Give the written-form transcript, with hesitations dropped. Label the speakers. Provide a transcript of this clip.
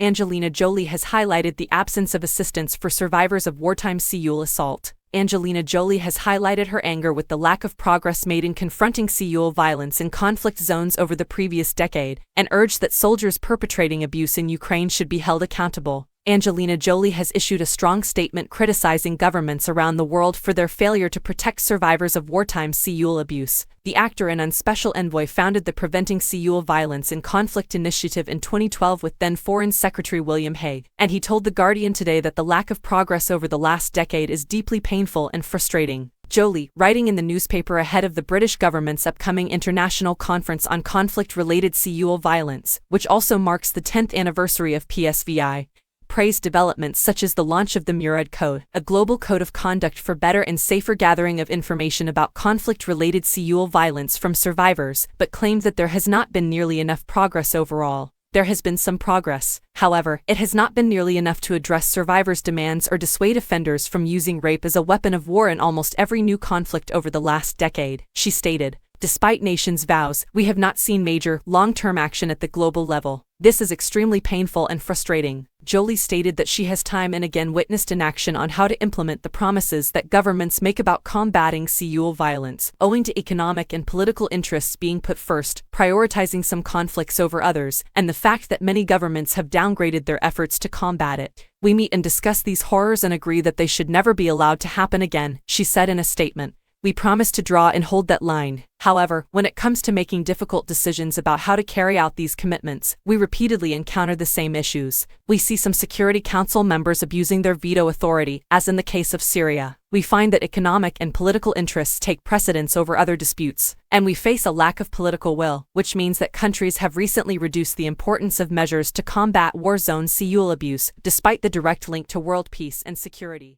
Speaker 1: Angelina Jolie has highlighted the absence of assistance for survivors of wartime Seoul assault. Angelina Jolie has highlighted her anger with the lack of progress made in confronting Seoul violence in conflict zones over the previous decade, and urged that soldiers perpetrating abuse in Ukraine should be held accountable. Angelina Jolie has issued a strong statement criticizing governments around the world for their failure to protect survivors of wartime Seoul abuse. The actor and special envoy founded the Preventing Seoul Violence in Conflict initiative in 2012 with then Foreign Secretary William Hague, and he told The Guardian today that the lack of progress over the last decade is deeply painful and frustrating. Jolie, writing in the newspaper ahead of the British government's upcoming international conference on conflict-related Seoul violence, which also marks the 10th anniversary of PSVI, praised developments such as the launch of the Murad Code, a global code of conduct for better and safer gathering of information about conflict-related Seoul violence from survivors, but claimed that there has not been nearly enough progress overall. There has been some progress, however, it has not been nearly enough to address survivors' demands or dissuade offenders from using rape as a weapon of war in almost every new conflict over the last decade, she stated. Despite nations' vows, we have not seen major, long-term action at the global level. This is extremely painful and frustrating. Jolie stated that she has time and again witnessed inaction on how to implement the promises that governments make about combating Seoul violence, owing to economic and political interests being put first, prioritizing some conflicts over others, and the fact that many governments have downgraded their efforts to combat it. We meet and discuss these horrors and agree that they should never be allowed to happen again, she said in a statement. We promise to draw and hold that line. However, when it comes to making difficult decisions about how to carry out these commitments, we repeatedly encounter the same issues. We see some Security Council members abusing their veto authority, as in the case of Syria. We find that economic and political interests take precedence over other disputes, and we face a lack of political will, which means that countries have recently reduced the importance of measures to combat war zone Seoul abuse, despite the direct link to world peace and security.